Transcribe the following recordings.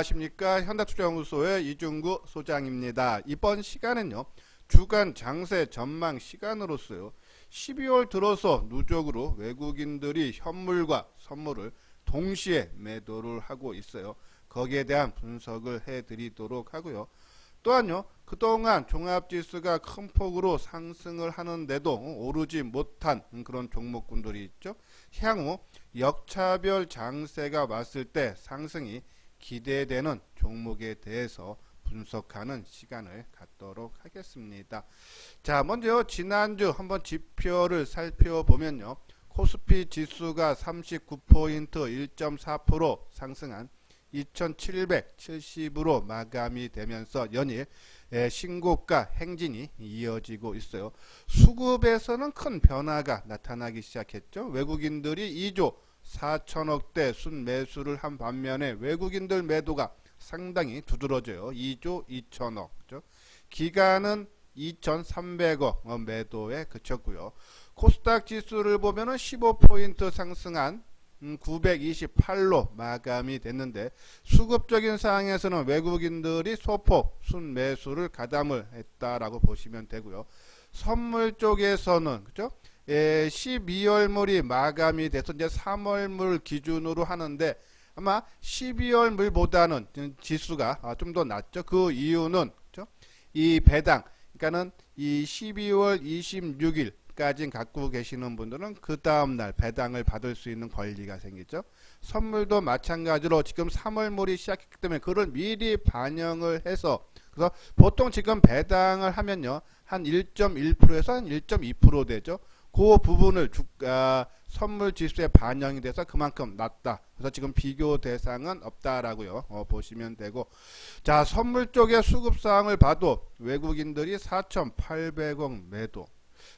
안녕하십니까. 현대투자연구소의 이중구 소장입니다. 이번 시간은요, 주간 장세 전망 시간으로서요, 12월 들어서 누적으로 외국인들이 현물과 선물을 동시에 매도를 하고 있어요. 거기에 대한 분석을 해드리도록 하고요. 또한요, 그동안 종합지수가 큰 폭으로 상승을 하는데도 오르지 못한 그런 종목군들이 있죠. 향후 역차별 장세가 왔을 때 상승이 기대되는 종목에 대해서 분석하는 시간을 갖도록 하겠습니다. 자, 먼저 지난주 한번 지표를 살펴보면요, 코스피 지수가 39포인트 1.4% 상승한 2770으로 마감이 되면서 연일 신고가 행진이 이어지고 있어요. 수급에서는 큰 변화가 나타나기 시작했죠. 외국인들이 2조 4천억대 순매수를 한 반면에 외국인들 매도가 상당히 두드러져요. 2조 2천억. 그렇죠? 기간은 2,300억 매도에 그쳤고요. 코스닥 지수를 보면은 15포인트 상승한 928로 마감이 됐는데, 수급적인 상황에서는 외국인들이 소폭 순매수를 가담을 했다라고 보시면 되고요. 선물 쪽에서는 그죠? 12월물이 마감이 돼서 이제 3월물 기준으로 하는데, 아마 12월물보다는 지수가 좀 더 낮죠. 그 이유는 그죠? 이 배당, 그러니까는 이 12월 26일 까지 갖고 계시는 분들은 그 다음날 배당을 받을 수 있는 권리가 생기죠. 선물도 마찬가지로 지금 3월물이 시작했기 때문에 그걸 미리 반영을 해서, 그래서 보통 지금 배당을 하면요, 한 1.1%에서 한 1.2% 되죠. 그 부분을 선물 지수에 반영이 돼서 그만큼 낮다. 그래서 지금 비교 대상은 없다라고요. 보시면 되고, 자, 선물 쪽의 수급 사항을 봐도 외국인들이 4,800억 매도.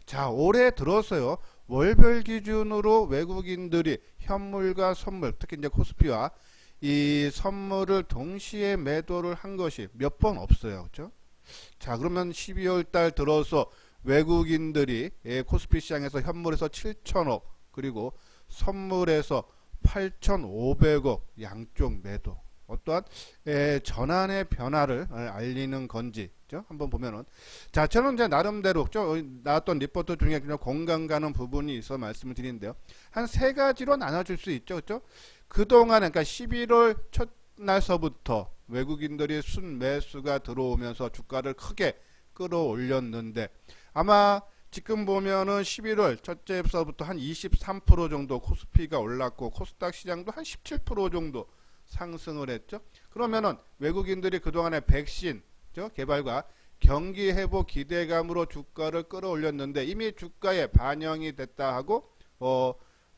자, 올해 들어서요, 월별 기준으로 외국인들이 현물과 선물, 특히 이제 코스피와 이 선물을 동시에 매도를 한 것이 몇 번 없어요. 그렇죠? 자, 그러면 12월 달 들어서 외국인들이 코스피 시장에서 현물에서 7천억, 그리고 선물에서 8,500억 양쪽 매도. 어떠한 전환의 변화를 알리는 건지 한번 보면은, 자, 저는 이제 나름대로 나왔던 리포트 중에 그냥 공감 가는 부분이 있어 말씀을 드리는데요, 한 세 가지로 나눠줄 수 있죠. 그렇죠? 그동안에, 그러니까 11월 첫날서부터 외국인들이 순매수가 들어오면서 주가를 크게 끌어올렸는데, 아마 지금 보면은 11월 첫째부터 한 23% 정도 코스피가 올랐고, 코스닥 시장도 한 17% 정도 상승을 했죠. 그러면은 외국인들이 그동안에 백신 개발과 경기 회복 기대감으로 주가를 끌어올렸는데, 이미 주가에 반영이 됐다 하고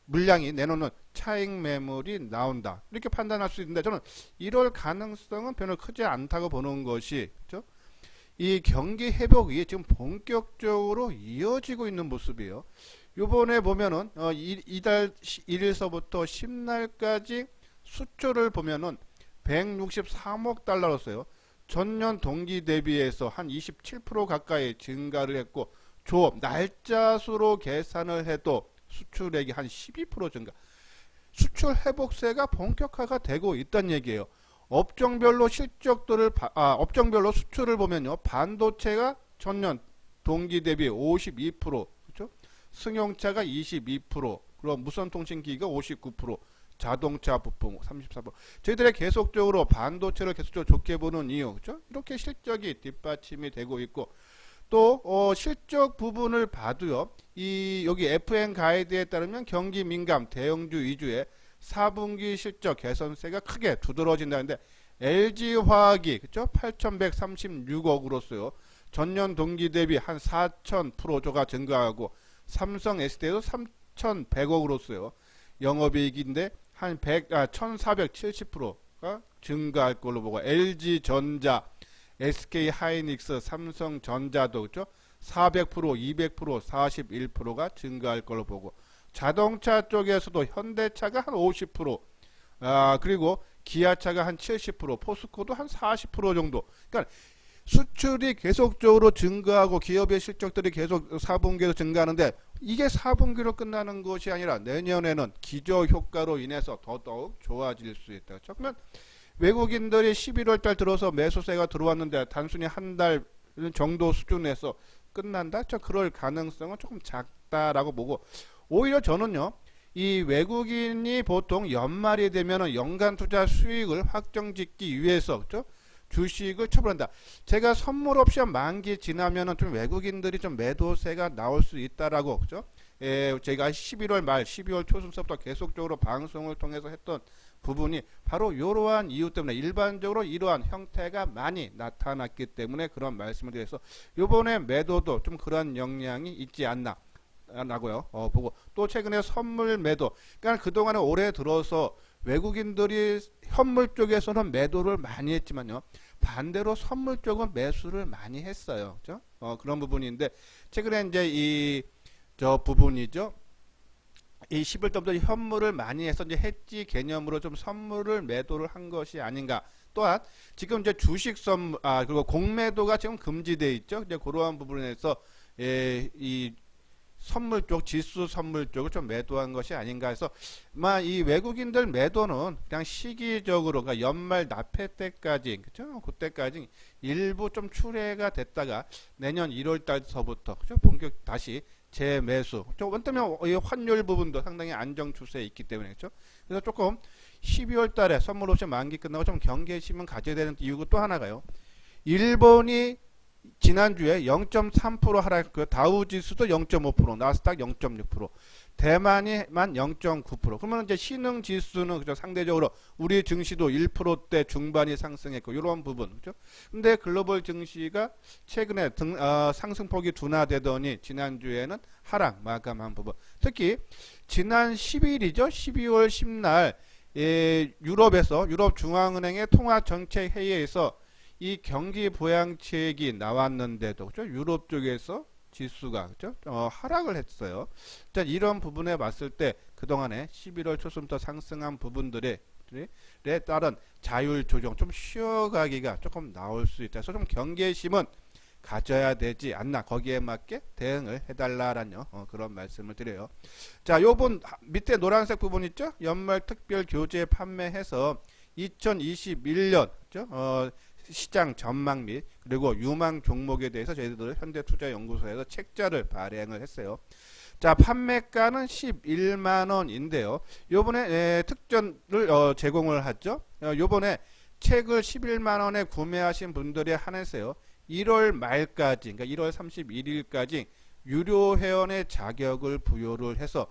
물량이 내놓는 차익 매물이 나온다, 이렇게 판단할 수 있는데, 저는 이럴 가능성은 별로 크지 않다고 보는 것이, 그렇죠? 이 경기 회복이 지금 본격적으로 이어지고 있는 모습이에요. 요번에 보면은 이달 1일서부터 10날까지 수출을 보면은 163억 달러로서요, 전년 동기 대비해서 한 27% 가까이 증가를 했고, 날짜 수로 계산을 해도 수출액이 한 12% 증가. 수출 회복세가 본격화가 되고 있다는 얘기예요. 업종별로 업종별로 수출을 보면요, 반도체가 전년 동기 대비 52%, 그렇죠? 승용차가 22%, 그리고 무선통신기기가 59%, 자동차 부품 34%. 저희들이 계속적으로 반도체를 계속적으로 좋게 보는 이유, 그렇죠? 이렇게 실적이 뒷받침이 되고 있고, 또 실적 부분을 봐도요, 여기 FN 가이드에 따르면 경기 민감 대형주 위주의 4분기 실적 개선세가 크게 두드러진다는데, LG화학이 그렇죠? 8,136억으로서요, 전년 동기 대비 한 4,000%가 증가하고, 삼성 SD도 3,100억으로서요, 영업이익인데 한 1,470%가 증가할 걸로 보고, LG전자, SK하이닉스, 삼성전자도 그렇죠? 400%, 200%, 41%가 증가할 걸로 보고, 자동차 쪽에서도 현대차가 한 50%, 그리고 기아차가 한 70%, 포스코도 한 40% 정도. 그러니까 수출이 계속적으로 증가하고 기업의 실적들이 계속 4분기로 증가하는데, 이게 4분기로 끝나는 것이 아니라 내년에는 기저 효과로 인해서 더더욱 좋아질 수 있다. 그러면 외국인들이 11월 달 들어서 매수세가 들어왔는데 단순히 한 달 정도 수준에서 끝난다? 그럴 가능성은 조금 작다라고 보고, 오히려 저는요, 이 외국인이 보통 연말이 되면 연간 투자 수익을 확정짓기 위해서, 그죠? 주식을 처분한다. 제가 선물 옵션 만기 지나면은 좀 외국인들이 좀 매도세가 나올 수 있다라고, 그죠? 제가 11월 말, 12월 초순서부터 계속적으로 방송을 통해서 했던 부분이 바로 이러한 이유 때문에, 일반적으로 이러한 형태가 많이 나타났기 때문에 그런 말씀을 드려서 이번에 매도도 좀 그런 영향이 있지 않나 라고요. 보고, 또 최근에 선물 매도, 그러니까 그동안에 올해 들어서 외국인들이 현물 쪽에서는 매도를 많이 했지만요, 반대로 선물 쪽은 매수를 많이 했어요. 그죠? 그런 부분인데, 최근에 이제 저 부분이죠. 이 10월 달부터 현물을 많이 해서 이제 해지 개념으로 좀 선물을 매도를 한 것이 아닌가. 또한 지금 이제 주식 선물, 그리고 공매도가 지금 금지되어 있죠. 이제 그러한 부분에서 이 선물 쪽, 지수 선물 쪽을 좀 매도한 것이 아닌가 해서, 이 외국인들 매도는 그냥 시기적으로, 그러니까 연말 납회 때까지, 그죠? 그때까지 일부 좀 출회가 됐다가 내년 1월 달서부터, 그죠? 본격 다시 재매수. 왜냐면 이 환율 부분도 상당히 안정 추세에 있기 때문에, 그죠? 그래서 조금 12월 달에 선물 옵션 만기 끝나고 좀 경계심은 가져야 되는 이유가 또 하나가요. 일본이 지난주에 0.3% 하락했고요. 다우지수도 0.5%, 나스닥 0.6%, 대만이만 0.9%. 그러면 이제 신흥 지수는, 그죠? 상대적으로 우리 증시도 1%대 중반이 상승했고 이런 부분, 그죠? 근데 글로벌 증시가 최근에 상승폭이 둔화되더니 지난주에는 하락 마감한 부분. 특히 지난 10일이죠. 12월 10날 유럽에서, 유럽 중앙은행의 통화 정책 회의에서 이 경기 부양책이 나왔는데도, 그죠? 유럽 쪽에서 지수가, 그죠? 하락을 했어요. 일단 이런 부분에 봤을 때 그동안에 11월 초순부터 상승한 부분들에 따른 자율 조정 좀 쉬어가기가 조금 나올 수 있다. 그래서 좀 경계심은 가져야 되지 않나, 거기에 맞게 대응을 해달라라는 그런 말씀을 드려요. 자, 요번 밑에 노란색 부분 있죠? 연말 특별 교재 판매해서 2021년, 그죠? 시장 전망 및 그리고 유망 종목에 대해서 저희들 현대투자연구소에서 책자를 발행을 했어요. 자, 판매가는 11만원인데요. 요번에 특전을 제공을 하죠. 요번에 책을 11만원에 구매하신 분들에 한해서요, 1월 말까지, 그러니까 1월 31일까지 유료 회원의 자격을 부여를 해서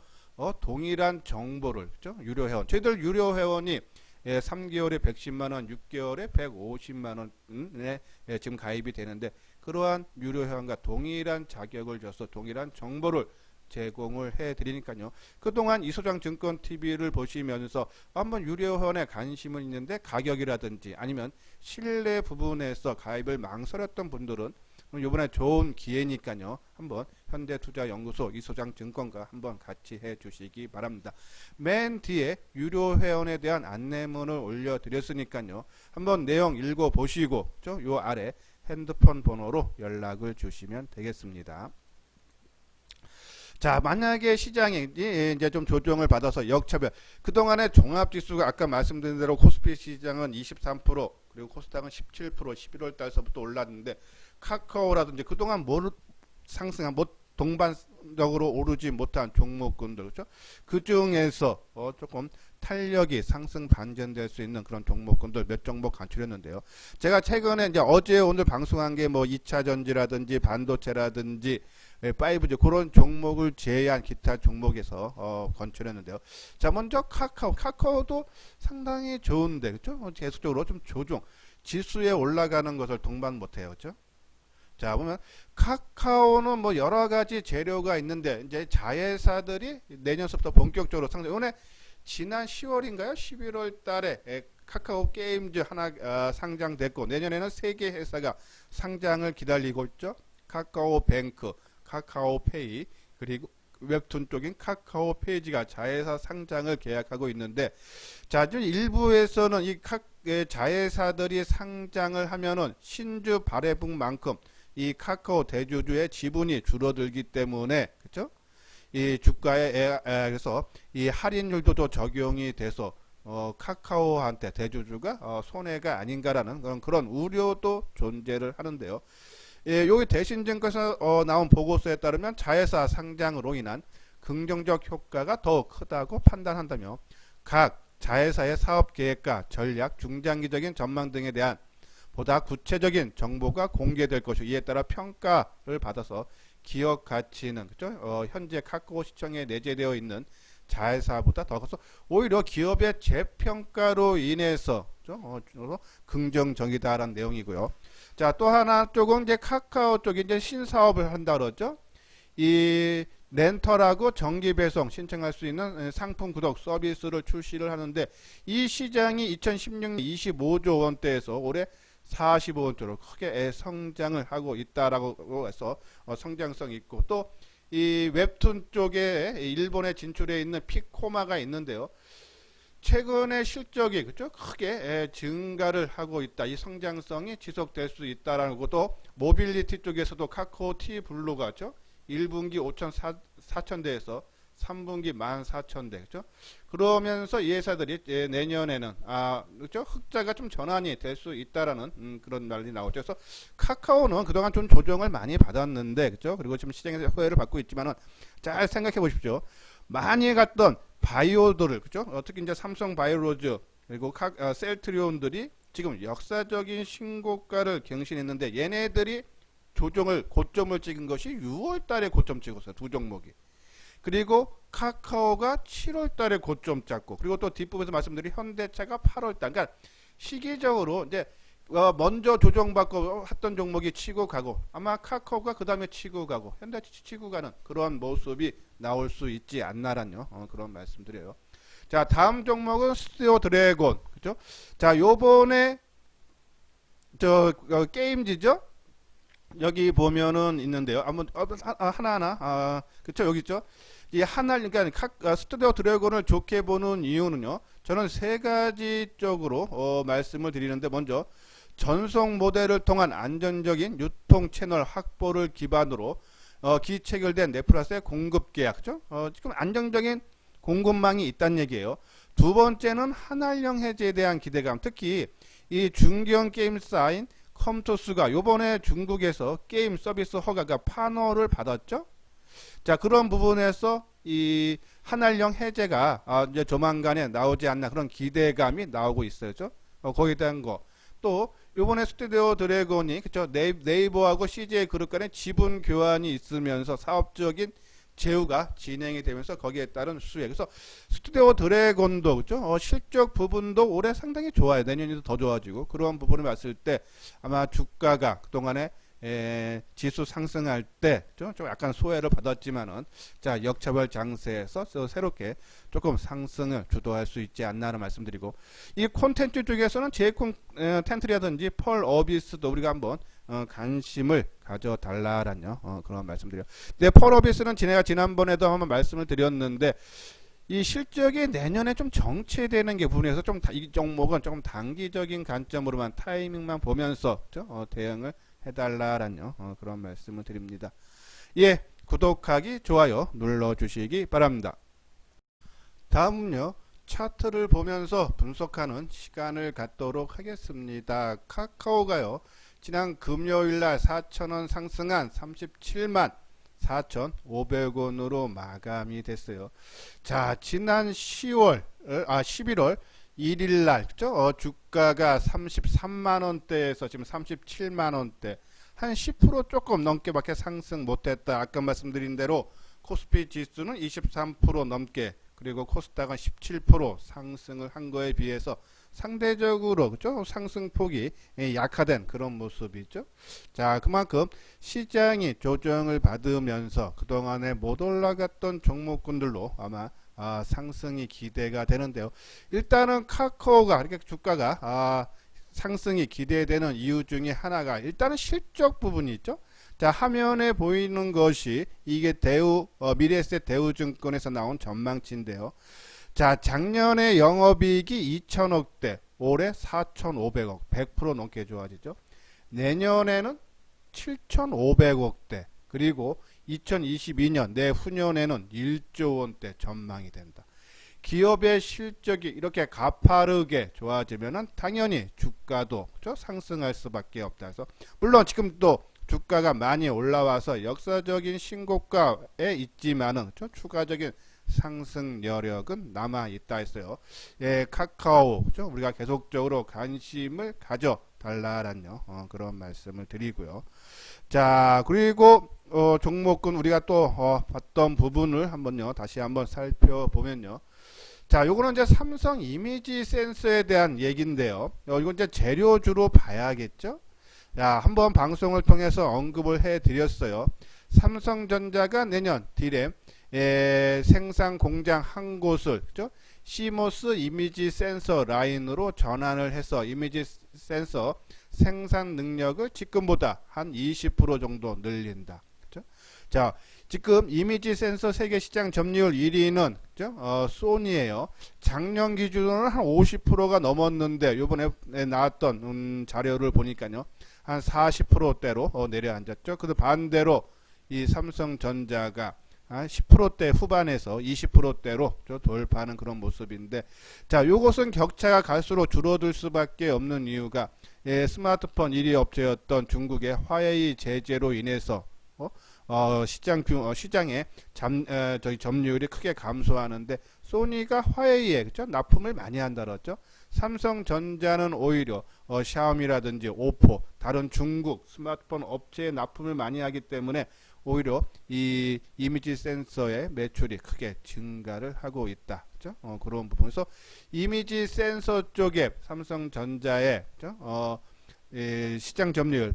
동일한 정보를, 그죠? 유료 회원, 저희들 유료 회원이 3개월에 110만원, 6개월에 150만원에 지금 가입이 되는데, 그러한 유료 회원과 동일한 자격을 줘서 동일한 정보를 제공을 해드리니까요. 그동안 이소장 증권 TV를 보시면서 한번 유료 회원에 관심은 있는데 가격이라든지 아니면 신뢰 부분에서 가입을 망설였던 분들은 이번에 좋은 기회니까요. 한번 현대투자연구소 이소장 증권과 한번 같이 해주시기 바랍니다. 맨 뒤에 유료 회원에 대한 안내문을 올려드렸으니까요. 한번 내용 읽어보시고 요 아래 핸드폰 번호로 연락을 주시면 되겠습니다. 자, 만약에 시장이 이제 좀 조정을 받아서 역차별, 그동안에 종합지수가 아까 말씀드린 대로 코스피 시장은 23%, 그리고 코스닥은 17% 11월 달서부터 올랐는데, 카카오라든지 그동안 상승한 동반적으로 오르지 못한 종목군들, 그렇죠? 그 중에서 조금 탄력이 상승 반전될 수 있는 그런 종목군들 몇 종목 간추렸는데요. 제가 최근에 이제 어제 오늘 방송한 게 2차 전지라든지 반도체라든지 5G 그런 종목을 제외한 기타 종목에서 건출했는데요. 자, 먼저 카카오도 상당히 좋은데, 그렇죠? 계속적으로 좀 조정, 지수에 올라가는 것을 동반 못해요, 그렇죠? 자, 보면 카카오는 여러 가지 재료가 있는데, 이제 자회사들이 내년서부터 본격적으로 상장. 이번에 지난 10월인가요? 11월 달에 카카오 게임즈 하나 상장됐고, 내년에는 3개 회사가 상장을 기다리고 있죠. 카카오뱅크, 카카오페이, 그리고 웹툰 쪽인 카카오 페이지가 자회사 상장을 계약하고 있는데, 자, 일부에서는 이 자회사들이 상장을 하면은 신주 발행분만큼 이 카카오 대주주의 지분이 줄어들기 때문에, 그렇죠? 이 주가에 그래서 이 할인율도 더 적용이 돼서 카카오한테 대주주가 손해가 아닌가라는 그런 우려도 존재를 하는데요. 예, 여기 대신증권에서 나온 보고서에 따르면 자회사 상장으로 인한 긍정적 효과가 더욱 크다고 판단한다며 각 자회사의 사업 계획과 전략, 중장기적인 전망 등에 대한 보다 구체적인 정보가 공개될 것이고 이에 따라 평가를 받아서 기업 가치는 그죠? 현재 카카오 시청에 내재되어 있는 자회사보다 더 커서 오히려 기업의 재평가로 인해서 긍정적이다라는 내용이고요. 자, 또 하나 쪽은 이제 카카오 쪽이 이제 신사업을 한다 그러죠. 이 렌터라고 정기 배송 신청할 수 있는 상품 구독 서비스를 출시를 하는데 이 시장이 2016년 25조 원대에서 올해 45원대로 크게 성장을 하고 있다라고 해서 성장성이 있고 또 이 웹툰 쪽에 일본에 진출해 있는 피코마가 있는데요. 최근에 실적이 그죠 크게 증가를 하고 있다. 이 성장성이 지속될 수 있다라는 것도 모빌리티 쪽에서도 카카오 T 블루가죠. 1분기 4,000대에서 3분기 14,000대 그죠? 그러면서 이 회사들이 내년에는 그죠? 흑자가 좀 전환이 될 수 있다라는 그런 말이 나오죠. 그래서 카카오는 그동안 좀 조정을 많이 받았는데 그죠? 그리고 지금 시장에서 호혜를 받고 있지만은 잘 생각해 보십시오. 많이 갔던 바이오들을 그죠? 특히 이제 삼성 바이오로즈 그리고 셀트리온들이 지금 역사적인 신고가를 경신했는데 얘네들이 조정을 고점을 찍은 것이 6월 달에 고점 찍었어요. 두 종목이. 그리고 카카오가 7월 달에 고점 잡고 그리고 또 뒷부분에서 말씀드린 현대차가 8월 달. 그러니까 시기적으로 이제 먼저 조정받고 했던 종목이 치고 가고 아마 카카오가 그 다음에 치고 가고 현대차 치고 가는 그런 모습이 나올 수 있지 않나라는 그런 말씀드려요. 자, 다음 종목은 스튜디오 드래곤. 그죠? 자, 요번에 게임지죠? 여기 보면은 있는데요. 한번 하나하나 그쵸 여기 있죠. 이 그러니까 스튜디오 드래곤을 좋게 보는 이유는요. 저는 세 가지 쪽으로 말씀을 드리는데 먼저 전송 모델을 통한 안전적인 유통 채널 확보를 기반으로 기체결된 넷플러스의 공급 계약, 그죠? 지금 안정적인 공급망이 있다는 얘기예요. 두 번째는 한알령 해제에 대한 기대감, 특히 이 중견 게임사인 컴투스가 요번에 중국에서 게임 서비스 허가가 판호를 받았죠. 자, 그런 부분에서 이 한알령 해제가 이제 조만간에 나오지 않나 그런 기대감이 나오고 있어요. 거기에 대한 거. 또 요번에 스튜디오 드래곤이 그쵸 네이버하고 CJ 그룹 간의 지분 교환이 있으면서 사업적인 제휴가 진행이 되면서 거기에 따른 수혜. 그래서 스튜디오 드래곤도 그죠 실적 부분도 올해 상당히 좋아요. 내년에도 더 좋아지고 그런 부분을 봤을 때 아마 주가가 그동안에 지수 상승할 때 좀 약간 소외를 받았지만은 자 역차별 장세에서 새롭게 조금 상승을 주도할 수 있지 않나 하는 말씀드리고 이 콘텐츠 쪽에서는 제이콘 텐트리라든지 펄 어비스도 우리가 한번 관심을 가져달라라는 그런 말씀드려요. 근데 펄 어비스는 제가 지난번에도 한번 말씀을 드렸는데 이 실적이 내년에 좀 정체되는 게 부분에서 좀 이 종목은 조금 단기적인 관점으로만 타이밍만 보면서 대응을 해달라라는 그런 말씀을 드립니다. 예, 구독하기, 좋아요 눌러주시기 바랍니다. 다음은요. 차트를 보면서 분석하는 시간을 갖도록 하겠습니다. 카카오가요. 지난 금요일날 4,000원 상승한 37만 4,500원으로 마감이 됐어요. 자, 지난 11월 1일날 그죠? 주가가 33만원대에서 지금 37만원대 한 10% 조금 넘게밖에 상승 못했다. 아까 말씀드린 대로 코스피 지수는 23% 넘게 그리고 코스닥은 17% 상승을 한 거에 비해서 상대적으로 그죠? 상승폭이 약화된 그런 모습이죠. 자, 그만큼 시장이 조정을 받으면서 그동안에 못 올라갔던 종목군들로 아마 상승이 기대가 되는데요. 일단은 카카오가 이렇게 주가가 상승이 기대되는 이유 중에 하나가 일단은 실적 부분이 있죠. 자, 화면에 보이는 것이 이게 미래에셋 대우증권에서 나온 전망치인데요. 자, 작년에 영업이익이 2천억대, 올해 4,500억, 100% 넘게 좋아지죠. 내년에는 7,500억대, 그리고 2022년 내후년에는 1조 원대 전망이 된다. 기업의 실적이 이렇게 가파르게 좋아지면은 당연히 주가도 그죠? 상승할 수밖에 없다. 그래서 물론 지금 또 주가가 많이 올라와서 역사적인 신고가에 있지만은 그죠? 추가적인 상승 여력은 남아 있다 했어요. 예, 카카오 그죠? 우리가 계속적으로 관심을 가져 달라라는 그런 말씀을 드리고요. 자, 그리고 종목군 우리가 또 봤던 부분을 한번요 다시 한번 살펴보면요. 자, 요거는 이제 삼성 이미지 센서에 대한 얘기인데요. 이건 이제 재료주로 봐야겠죠. 자, 한번 방송을 통해서 언급을 해 드렸어요. 삼성전자가 내년 D램 생산 공장 한 곳을 그죠? CMOS 이미지 센서 라인으로 전환을 해서 이미지 센서 생산 능력을 지금보다 한 20% 정도 늘린다. 그죠? 자, 지금 이미지 센서 세계 시장 점유율 1위는 그죠? 소니예요. 작년 기준으로는 한 50%가 넘었는데 요번에 나왔던 자료를 보니까요. 한 40%대로 내려앉았죠. 그 반대로 이 삼성전자가 한 10%대 후반에서 20%대로 돌파하는 그런 모습인데, 자, 요것은 격차가 갈수록 줄어들 수밖에 없는 이유가 스마트폰 1위 업체였던 중국의 화웨이 제재로 인해서 시장의 점유율이 크게 감소하는데, 소니가 화웨이에 그죠? 납품을 많이 한다랬죠. 삼성전자는 오히려 샤오미라든지 오포 다른 중국 스마트폰 업체에 납품을 많이 하기 때문에 오히려 이 이미지 센서의 매출이 크게 증가를 하고 있다. 그죠? 그런 부분에서 이미지 센서 쪽에 삼성전자의 그죠? 시장 점유율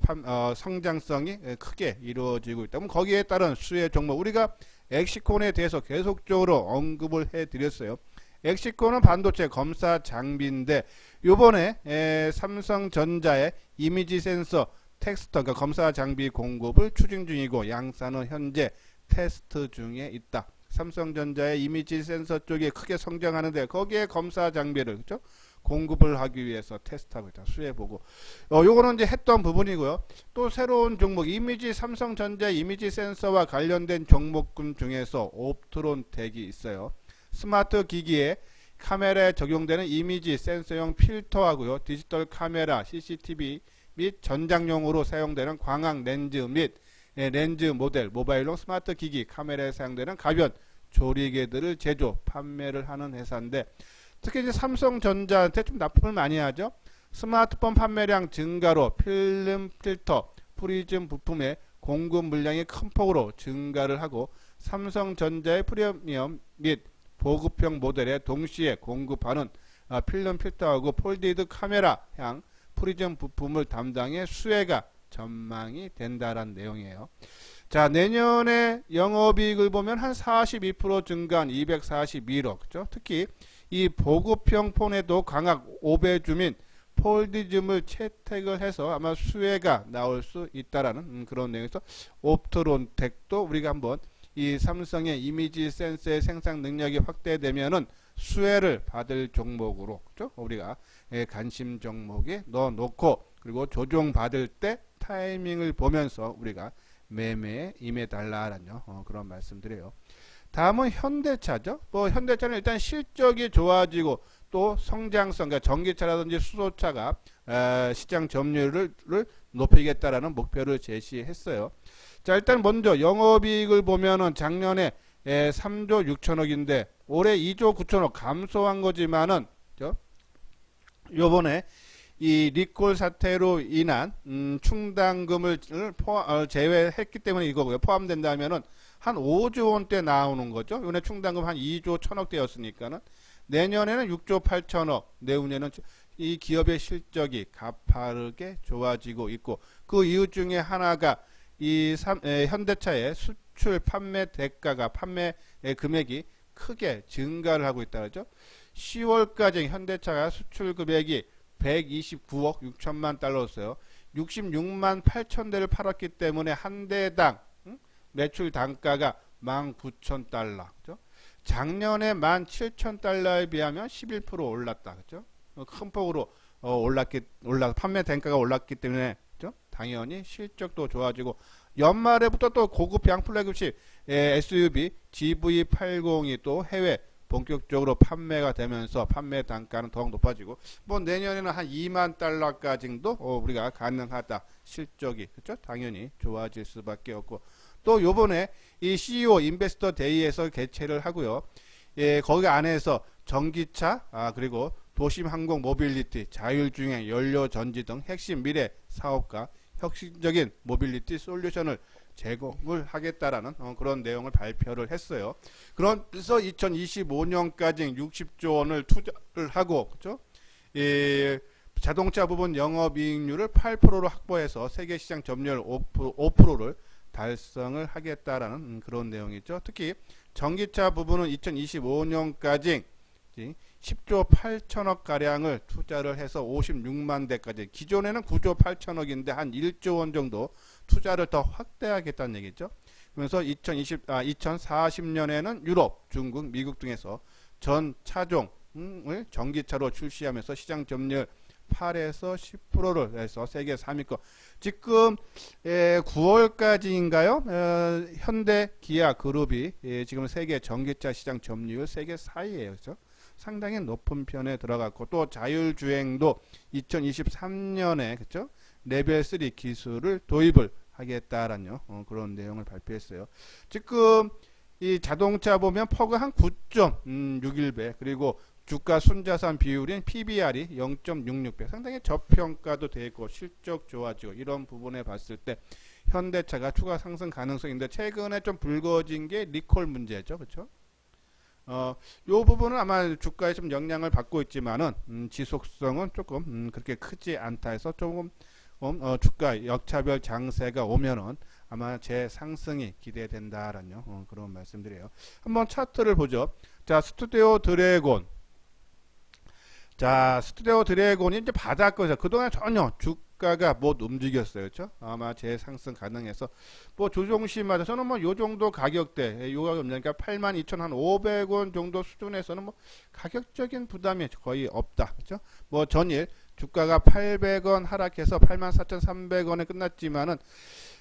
성장성이 크게 이루어지고 있다. 그럼 거기에 따른 수혜 종목 우리가 엑시콘에 대해서 계속적으로 언급을 해 드렸어요. 엑시콘은 반도체 검사 장비인데 요번에 삼성전자의 이미지 센서 텍스터 그러니까 검사 장비 공급을 추진 중이고 양산은 현재 테스트 중에 있다. 삼성전자의 이미지 센서 쪽이 크게 성장하는데 거기에 검사 장비를 그렇죠? 공급을 하기 위해서 테스트하고 있다. 수혜보고 요거는 이제 했던 부분이고요. 또 새로운 종목 이미지 삼성전자 이미지 센서와 관련된 종목군 중에서 옵트론 덱이 있어요. 스마트 기기에 카메라에 적용되는 이미지 센서용 필터하고요. 디지털 카메라, CCTV 및 전장용으로 사용되는 광학 렌즈 및 렌즈 모델, 모바일용 스마트 기기, 카메라에 사용되는 가변 조리개들을 제조, 판매를 하는 회사인데 특히 이제 삼성전자한테 좀 납품을 많이 하죠. 스마트폰 판매량 증가로 필름 필터, 프리즘 부품의 공급 물량이 큰 폭으로 증가를 하고 삼성전자의 프리미엄 및 보급형 모델에 동시에 공급하는 필름 필터하고 폴디드 카메라 향 프리즘 부품을 담당해 수혜가 전망이 된다라는 내용이에요. 자, 내년에 영업이익을 보면 한 42% 증가한 241억 그죠? 특히 이 보급형 폰에도 광학 5배 주민 폴디즘을 채택을 해서 아마 수혜가 나올 수 있다라는 그런 내용에서 옵트론텍도 우리가 한번 이 삼성의 이미지 센서의 생산 능력이 확대되면은 수혜를 받을 종목으로 그죠? 우리가 관심 종목에 넣어 놓고 그리고 조정 받을 때 타이밍을 보면서 우리가 매매에 임해 달라라는 그런 말씀드려요. 다음은 현대차죠. 뭐 현대차는 일단 실적이 좋아지고 또 성장성, 그러니까 전기차라든지 수소차가 시장 점유율을 높이겠다라는 목표를 제시했어요. 자, 일단 먼저 영업이익을 보면은 작년에 3조 6천억인데 올해 2조 9천억 감소한 거지만은 요번에 이 리콜 사태로 인한 충당금을 제외했기 때문에 이거고요. 포함된다면은 한 5조 원대 나오는 거죠. 요번에 충당금 한 2조 1천억대였으니까는 내년에는 6조 8천억, 내후년에는 이 기업의 실적이 가파르게 좋아지고 있고 그 이유 중에 하나가 이 현대차의 수출 판매 대가가 판매 금액이 크게 증가를 하고 있다 그러죠. 10월까지 현대차가 수출 금액이 129억 6천만 달러였어요. 66만 8천 대를 팔았기 때문에 한 대당 매출 단가가 19,000달러. 그죠? 작년에 17,000달러에 비하면 11% 올랐다. 그죠? 큰 폭으로 판매 단가가 올랐기 때문에 그죠? 당연히 실적도 좋아지고 연말에부터 또 고급 양 플래그십 SUV GV80이 또 해외 본격적으로 판매가 되면서 판매 단가는 더욱 높아지고 뭐 내년에는 한 2만 달러까지도 우리가 가능하다. 실적이 그렇죠? 당연히 좋아질 수밖에 없고 또 요번에 이 CEO 인베스터 데이에서 개최를 하고요. 예, 거기 안에서 전기차 그리고 도심 항공 모빌리티, 자율주행, 연료 전지 등 핵심 미래 사업과 혁신적인 모빌리티 솔루션을 제공을 하겠다라는 그런 내용을 발표를 했어요. 그래서 2025년까지 60조 원을 투자를 하고 그렇죠? 자동차 부분 영업이익률을 8%로 확보해서 세계 시장 점유율 5%를 달성을 하겠다라는 그런 내용이죠. 특히 전기차 부분은 2025년까지 10조 8천억 가량을 투자를 해서 56만 대까지 기존에는 9조 8천억인데 한 1조 원 정도 투자를 더 확대하겠다는 얘기죠. 그러면서 2040년에는 유럽, 중국, 미국 등에서 전 차종을 전기차로 출시하면서 시장 점유율 8에서 10%를 해서 세계 3위권. 지금 9월까지인가요? 현대 기아 그룹이 지금 세계 전기차 시장 점유율 세계 4위예요. 그렇죠? 상당히 높은 편에 들어갔고 또 자율주행도 2023년에 그렇죠? 레벨 3 기술을 도입을 하겠다라는 그런 내용을 발표했어요. 지금 이 자동차 보면 퍼가 한 9.61배 그리고 주가 순자산 비율인 PBR이 0.66배 상당히 저평가도 되어 있고 실적 좋아지고 이런 부분에 봤을 때 현대차가 추가 상승 가능성인데 최근에 좀 불거진 게 리콜 문제죠. 그렇죠? 요 부분은 아마 주가에 좀 영향을 받고 있지만은 지속성은 조금 그렇게 크지 않다 해서 조금 주가 역차별 장세가 오면은 아마 재상승이 기대된다라는 그런 말씀드려요. 한번 차트를 보죠. 자, 스튜디오 드래곤. 자, 스튜디오 드래곤이 이제 바닥거에서 그동안 전혀 주가가 못 움직였어요. 그렇죠? 아마 재상승 가능해서 뭐 조종시마다 저는 뭐 요 정도 가격대 요가 그러니까 82,500원 정도 수준에서는 뭐 가격적인 부담이 거의 없다. 그렇죠? 뭐 전일 주가가 800원 하락해서 84,300원에 끝났지만은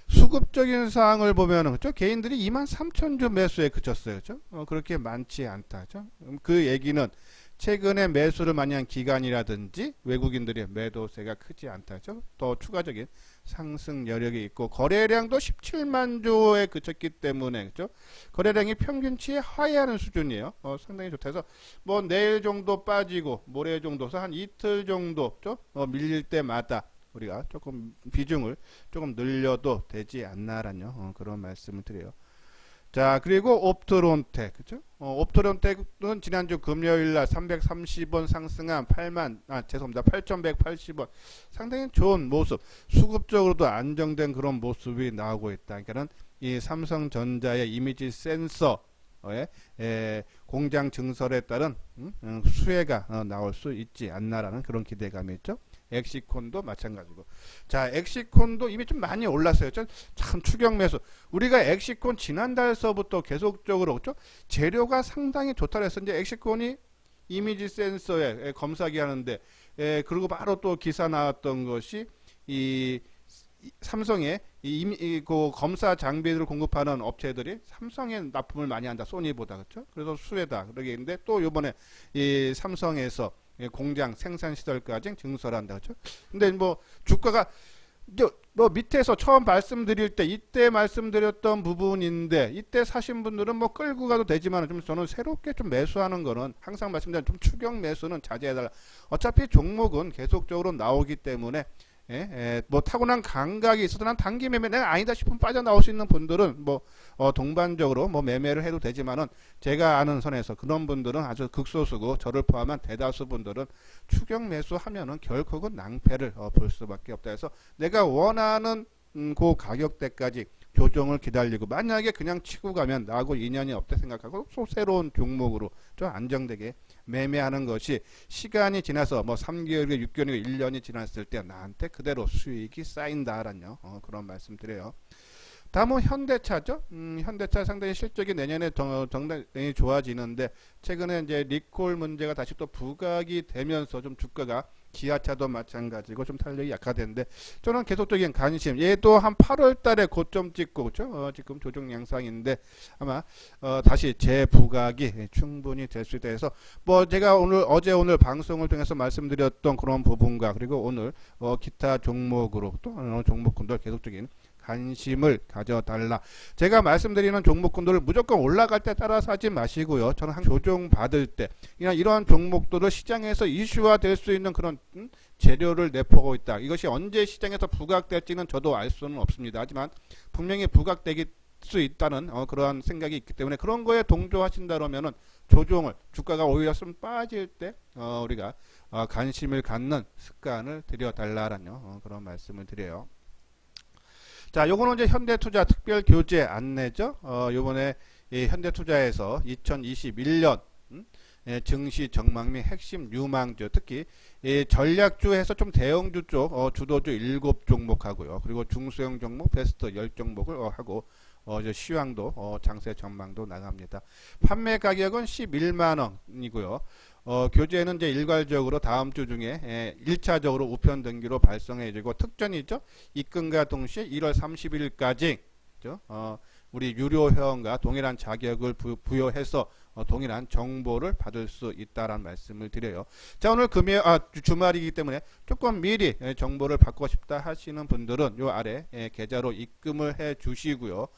수급적인 사항을 보면은 그렇죠? 개인들이 23,000주 매수에 그쳤어요. 그렇죠? 그렇게 많지 않다. 그렇죠? 그 얘기는 최근에 매수를 많이 한 기관이라든지 외국인들의 매도세가 크지 않다. 그렇죠? 더 추가적인 상승 여력이 있고 거래량도 17만 주에 그쳤기 때문에 그렇죠? 거래량이 평균치에 하회하는 수준이에요. 상당히 좋다 해서 뭐 내일 정도 빠지고 모레 정도서 한 이틀 정도 그렇죠? 밀릴 때마다 우리가 조금 비중을 조금 늘려도 되지 않나라는 그런 말씀을 드려요. 자, 그리고 옵트론텍, 그죠? 옵트론텍은 지난주 금요일날 330원 상승한 8,180원. 상당히 좋은 모습, 수급적으로도 안정된 그런 모습이 나오고 있다. 그러니까는 이 삼성전자의 이미지 센서의 공장 증설에 따른 수혜가 나올 수 있지 않나라는 그런 기대감이 있죠. 엑시콘도 마찬가지고. 자, 엑시콘도 이미 좀 많이 올랐어요. 참 추격 매수. 우리가 엑시콘 지난달서부터 계속적으로 그렇죠? 재료가 상당히 좋다 그래서 이제 엑시콘이 이미지 센서에 검사기 하는데 그리고 바로 또 기사 나왔던 것이 이 삼성의 그 검사 장비를 공급하는 업체들이 삼성에 납품을 많이 한다. 소니보다 그렇죠? 그래서 수혜다. 그러게 있는데 또 요번에 이 삼성에서 공장 생산 시설까지 증설한다. 그렇죠? 근데 뭐 주가가 뭐 밑에서 처음 말씀드릴 때 이때 말씀드렸던 부분인데 이때 사신 분들은 뭐 끌고 가도 되지만 좀 저는 새롭게 좀 매수하는 거는 항상 말씀드린 좀 추격 매수는 자제해달라. 어차피 종목은 계속적으로 나오기 때문에 뭐 타고난 감각이 있어도 난 단기 매매 내가 아니다 싶으면 빠져나올 수 있는 분들은 뭐 동반적으로 뭐 매매를 해도 되지만은 제가 아는 선에서 그런 분들은 아주 극소수고 저를 포함한 대다수 분들은 추격 매수하면은 결국은 낭패를 볼 수밖에 없다 해서 내가 원하는 그 가격대까지 조정을 기다리고 만약에 그냥 치고 가면 나하고 인연이 없다 생각하고 또 새로운 종목으로 좀 안정되게 매매하는 것이 시간이 지나서 뭐 3개월이 6개월이 1년이 지났을 때 나한테 그대로 수익이 쌓인다라는 그런 말씀 드려요. 다음은 현대차죠. 현대차 상당히 실적이 내년에 상당히 좋아지는데 최근에 이제 리콜 문제가 다시 또 부각이 되면서 좀 주가가 기아차도 마찬가지고 좀 탄력이 약화되는데 저는 계속적인 관심. 얘도 한 8월 달에 고점 찍고 그렇죠? 지금 조정 양상인데 아마 다시 재부각이 충분히 될 수 있다 해서 뭐 제가 어제 오늘 방송을 통해서 말씀드렸던 그런 부분과 그리고 오늘 기타 종목으로 또 종목군들 계속적인 관심을 가져달라. 제가 말씀드리는 종목군들을 무조건 올라갈 때 따라서 하지 마시고요. 저는 한 조정 받을 때 그냥 이러한 종목들을 시장에서 이슈화 될 수 있는 그런 재료를 내포하고 있다. 이것이 언제 시장에서 부각될지는 저도 알 수는 없습니다. 하지만 분명히 부각되기 수 있다는 그러한 생각이 있기 때문에 그런 거에 동조하신다면은 조정을 주가가 오히려 좀 빠질 때 우리가 관심을 갖는 습관을 들여달라라는 그런 말씀을 드려요. 자, 요거는 이제 현대투자 특별교재 안내죠. 요번에 이 현대투자에서 2021년 증시 전망 및 핵심 유망주, 특히 이 전략주에서 좀 대형주 쪽 주도주 7종목 하고요. 그리고 중소형 종목 베스트 10종목을 하고 이제 시황도 장세 전망도 나갑니다. 판매 가격은 11만원이고요. 교재는 이제 일괄적으로 다음 주 중에 1차적으로 우편 등기로 발송해지고 특전이죠. 입금과 동시에 1월 30일까지 우리 유료 회원과 동일한 자격을 부여해서 동일한 정보를 받을 수 있다라는 말씀을 드려요. 자, 오늘 주말이기 때문에 조금 미리 정보를 받고 싶다 하시는 분들은 요 아래 계좌로 입금을 해 주시고요.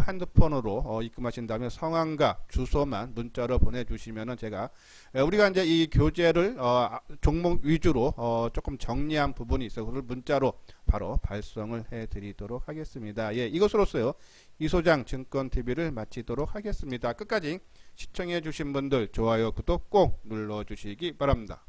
핸드폰으로 입금하신 다음에 성함과 주소만 문자로 보내주시면은 제가 우리가 이제 이 교재를 종목 위주로 조금 정리한 부분이 있어서 그걸 문자로 바로 발송을 해드리도록 하겠습니다. 예, 이것으로서요 이소장 증권TV를 마치도록 하겠습니다. 끝까지 시청해주신 분들 좋아요, 구독 꼭 눌러주시기 바랍니다.